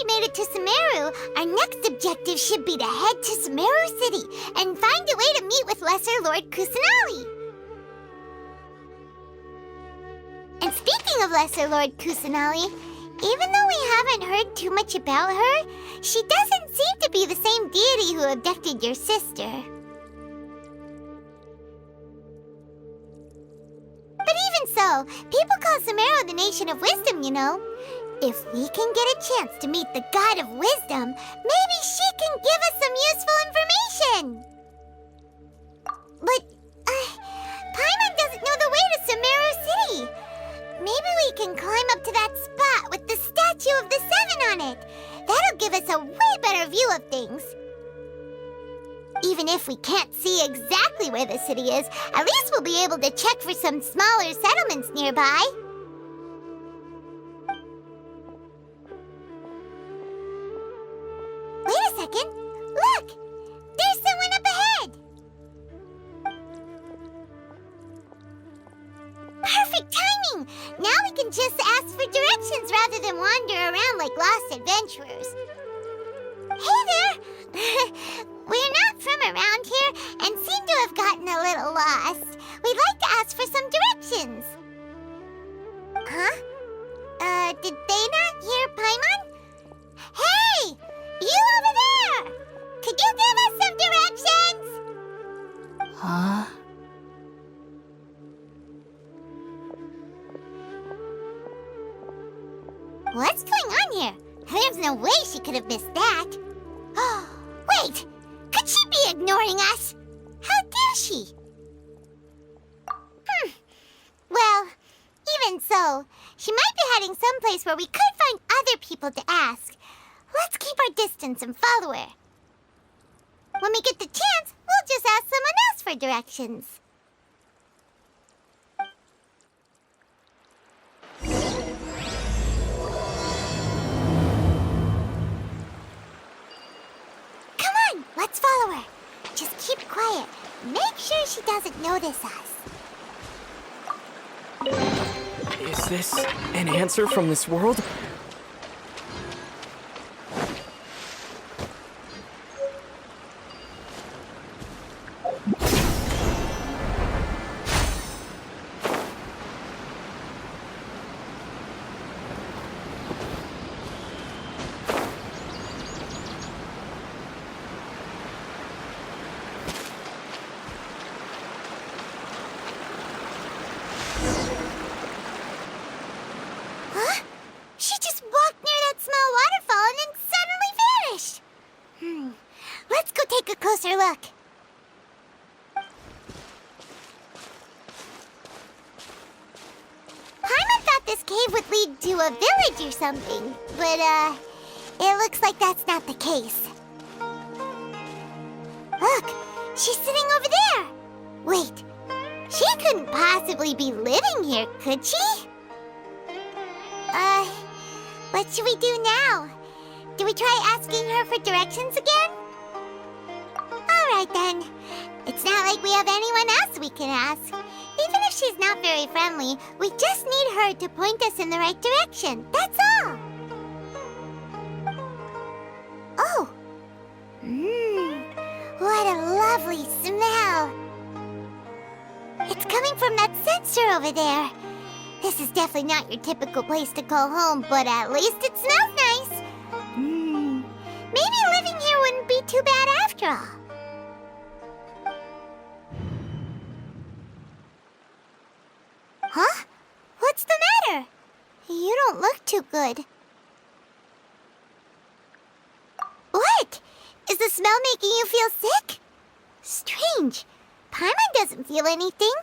we made it to Sumeru, our next objective should be to head to Sumeru City and find a way to meet with Lesser Lord Kusanali. And speaking of Lesser Lord Kusanali, even though we haven't heard too much about her, she doesn't seem to be the same deity who abducted your sister. But even so, people call Sumeru the Nation of Wisdom, you know. If we can get a chance to meet the God of Wisdom, maybe she can give us some useful information. But, Paimon doesn't know the way to Sumeru City. Maybe we can climb up to that spot with the statue of the Seven on it. That'll give us a way better view of things. Even if we can't see exactly where the city is, at least we'll be able to check for some smaller settlements nearby. Wait a second. Look! There's someone up ahead! Perfect timing! Now we can just ask for directions rather than wander around like lost adventurers. Hey there! We're not from around here and seem to have gotten a little lost. We'd like to ask for some directions. Huh? Did they not hear Paimon? Hey! You over there! Could you give us some directions? Huh? What's going on here? There's no way she could have missed that. Oh, wait! Could she be ignoring us? How dare she? Well, even so, she might be heading someplace where we could find other people to ask. Let's keep our distance and follow her. When we get the chance, we'll just ask someone else for directions. Come on, let's follow her. Just keep quiet. Make sure she doesn't notice us. Is this an answer from this world? She just walked near that small waterfall and then suddenly vanished. Let's go take a closer look. Paimon thought this cave would lead to a village or something, but, it looks like that's not the case. Look, she's sitting over there. Wait, she couldn't possibly be living here, could she? What should we do now? Do we try asking her for directions again? Alright then. It's not like we have anyone else we can ask. Even if she's not very friendly, we just need her to point us in the right direction. That's all. Oh. What a lovely smell. It's coming from that sensor over there. This is definitely not your typical place to call home, but at least it smells nice. Maybe living here wouldn't be too bad after all. Huh? What's the matter? You don't look too good. What? Is the smell making you feel sick? Strange. Paimon doesn't feel anything.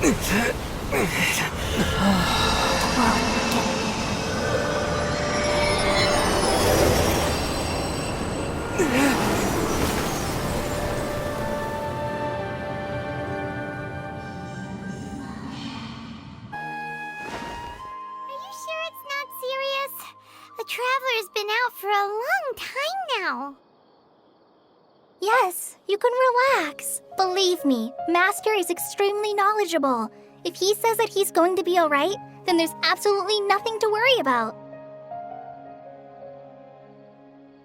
Are you sure it's not serious? A traveler's been out for a long time now. Yes, you can relax. Believe me, Master is extremely knowledgeable. If he says that he's going to be alright, then there's absolutely nothing to worry about.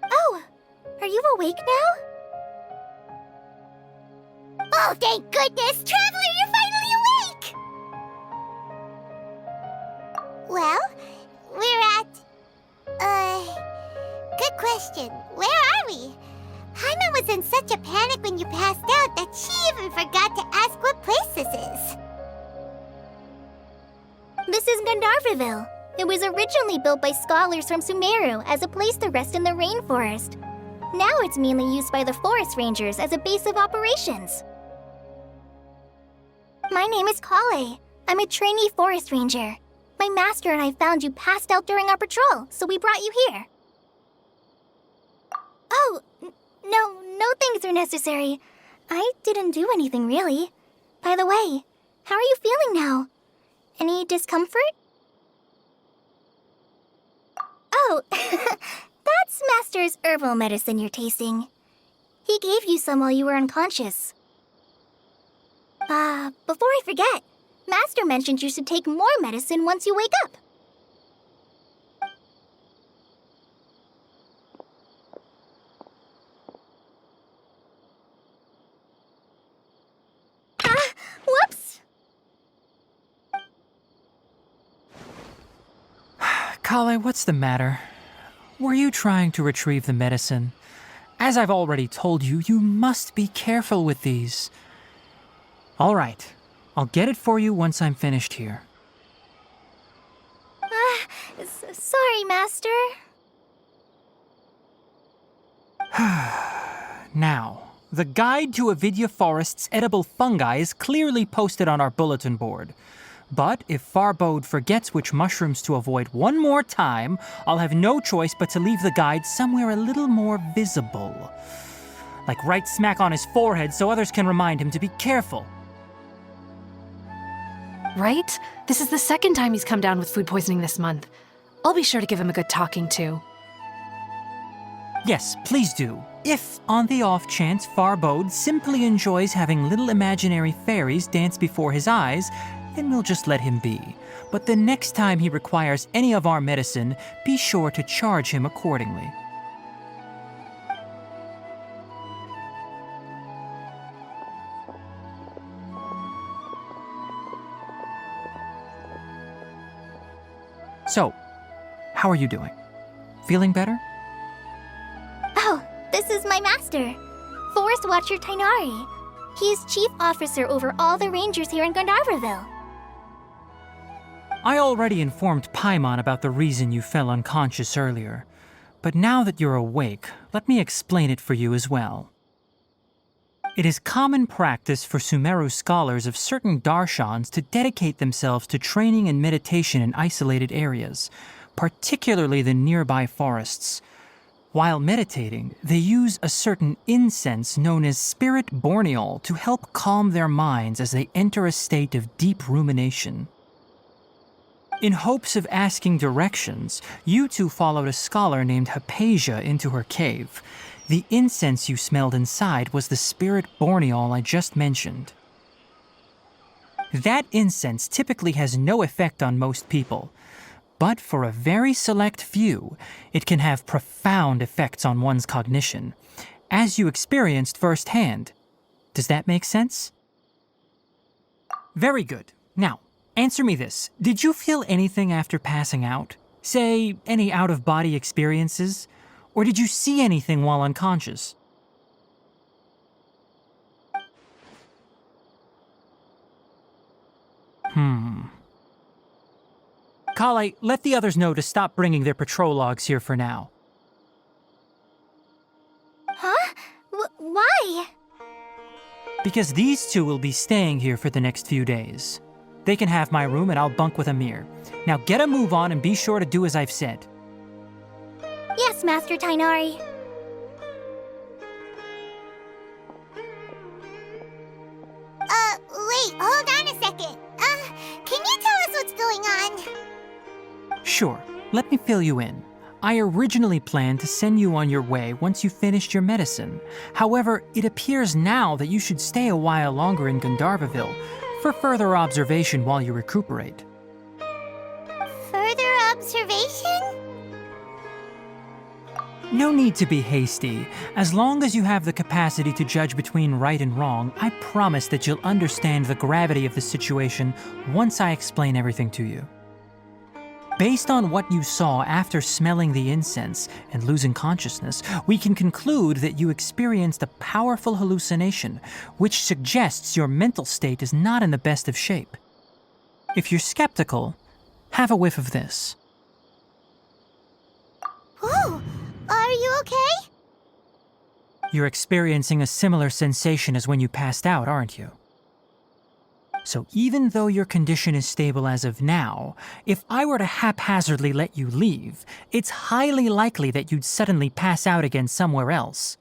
Oh, are you awake now? Oh, thank goodness! Traveler, you're finally awake! Well, we're at... good question. Where are we? Paimon was in such a panic when you passed out that she even forgot to ask what place this is. This is Gandharvaville. It was originally built by scholars from Sumeru as a place to rest in the rainforest. Now it's mainly used by the forest rangers as a base of operations. My name is Kale. I'm a trainee forest ranger. My master and I found you passed out during our patrol, so we brought you here. Oh, no things are necessary. I didn't do anything, really. By the way, how are you feeling now? Any discomfort? Oh, that's Master's herbal medicine you're tasting. He gave you some while you were unconscious. Before I forget, Master mentioned you should take more medicine once you wake up. Whoops! Kale, what's the matter? Were you trying to retrieve the medicine? As I've already told you, you must be careful with these. All right, I'll get it for you once I'm finished here. Sorry, Master. Now, the guide to Avidya Forest's edible fungi is clearly posted on our bulletin board. But if Farbode forgets which mushrooms to avoid one more time, I'll have no choice but to leave the guide somewhere a little more visible. Like right smack on his forehead so others can remind him to be careful. Right? This is the second time he's come down with food poisoning this month. I'll be sure to give him a good talking to. Yes, please do. If, on the off chance, Farbode simply enjoys having little imaginary fairies dance before his eyes, then we'll just let him be. But the next time he requires any of our medicine, be sure to charge him accordingly. So, how are you doing? Feeling better? Oh, this is my master, Forest Watcher Tainari. He is chief officer over all the rangers here in Gandharvaville. I already informed Paimon about the reason you fell unconscious earlier. But now that you're awake, let me explain it for you as well. It is common practice for Sumeru scholars of certain darshans to dedicate themselves to training and meditation in isolated areas, particularly the nearby forests. While meditating, they use a certain incense known as spirit borneol to help calm their minds as they enter a state of deep rumination. In hopes of asking directions, you two followed a scholar named Hypatia into her cave. The incense you smelled inside was the spirit borneol I just mentioned. That incense typically has no effect on most people, but for a very select few, it can have profound effects on one's cognition, as you experienced firsthand. Does that make sense? Very good. Now, answer me this. Did you feel anything after passing out? Say, any out-of-body experiences? Or did you see anything while unconscious? Kale, let the others know to stop bringing their patrol logs here for now. Huh? Why? Because these two will be staying here for the next few days. They can have my room and I'll bunk with Amir. Now get a move on and be sure to do as I've said. Yes, Master Tainari. Wait, hold on a second. Can you tell us what's going on? Sure, let me fill you in. I originally planned to send you on your way once you finished your medicine. However, it appears now that you should stay a while longer in Gandharvaville for further observation while you recuperate. Further observation? No need to be hasty. As long as you have the capacity to judge between right and wrong, I promise that you'll understand the gravity of the situation once I explain everything to you. Based on what you saw after smelling the incense and losing consciousness, we can conclude that you experienced a powerful hallucination, which suggests your mental state is not in the best of shape. If you're skeptical, have a whiff of this. Whoa! Are you okay? You're experiencing a similar sensation as when you passed out, aren't you? So even though your condition is stable as of now, if I were to haphazardly let you leave, it's highly likely that you'd suddenly pass out again somewhere else.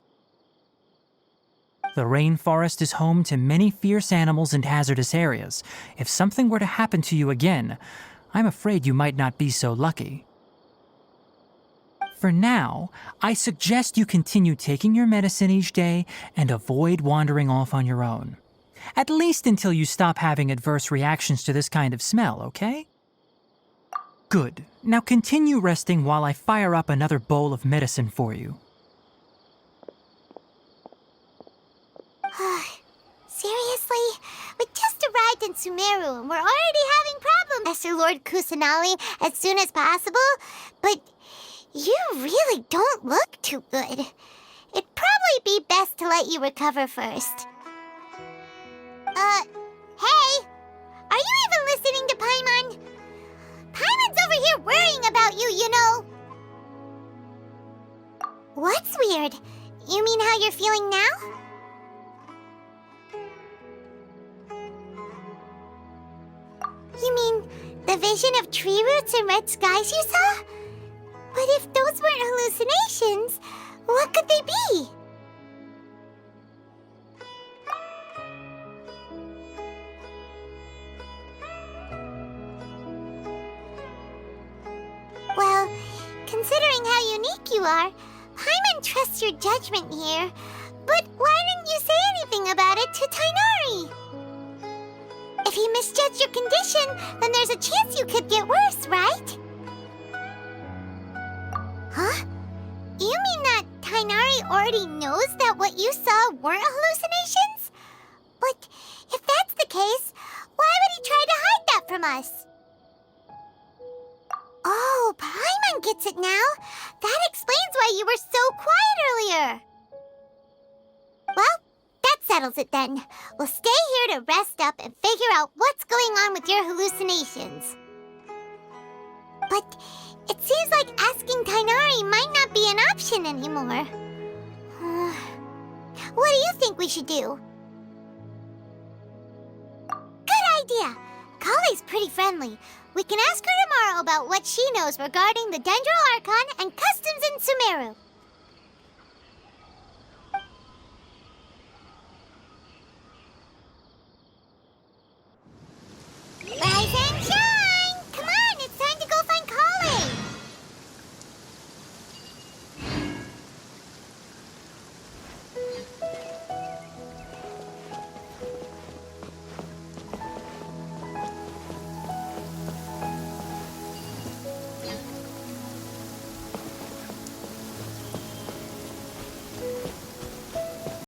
The rainforest is home to many fierce animals and hazardous areas. If something were to happen to you again, I'm afraid you might not be so lucky. For now, I suggest you continue taking your medicine each day and avoid wandering off on your own. At least until you stop having adverse reactions to this kind of smell, okay? Good. Now continue resting while I fire up another bowl of medicine for you. Seriously? We just arrived in Sumeru and we're already having problems, Master Lord Kusanali, as soon as possible. But you really don't look too good. It'd probably be best to let you recover first. Hey! Are you even listening to Paimon? Paimon's over here worrying about you, you know. What's weird? You mean how you're feeling now? You mean the vision of tree roots and red skies you saw? But if those weren't hallucinations, what could they be? Well, considering how unique you are, Paimon trusts your judgment here. But why didn't you say anything about it to Tainari? If he misjudged your condition, then there's a chance you could get worse, right? Huh? You mean that Tainari already knows that what you saw weren't hallucinations? But if that's the case, why would he try to hide that from us? Oh, Paimon gets it now. That explains why you were so quiet earlier. Well, that settles it then. We'll stay here to rest up and figure out what's going on with your hallucinations. But it seems like asking Tainari might not be an option anymore. What do you think we should do? Good idea. Kale's pretty friendly. We can ask her tomorrow about what she knows regarding the Dendro Archon and customs in Sumeru.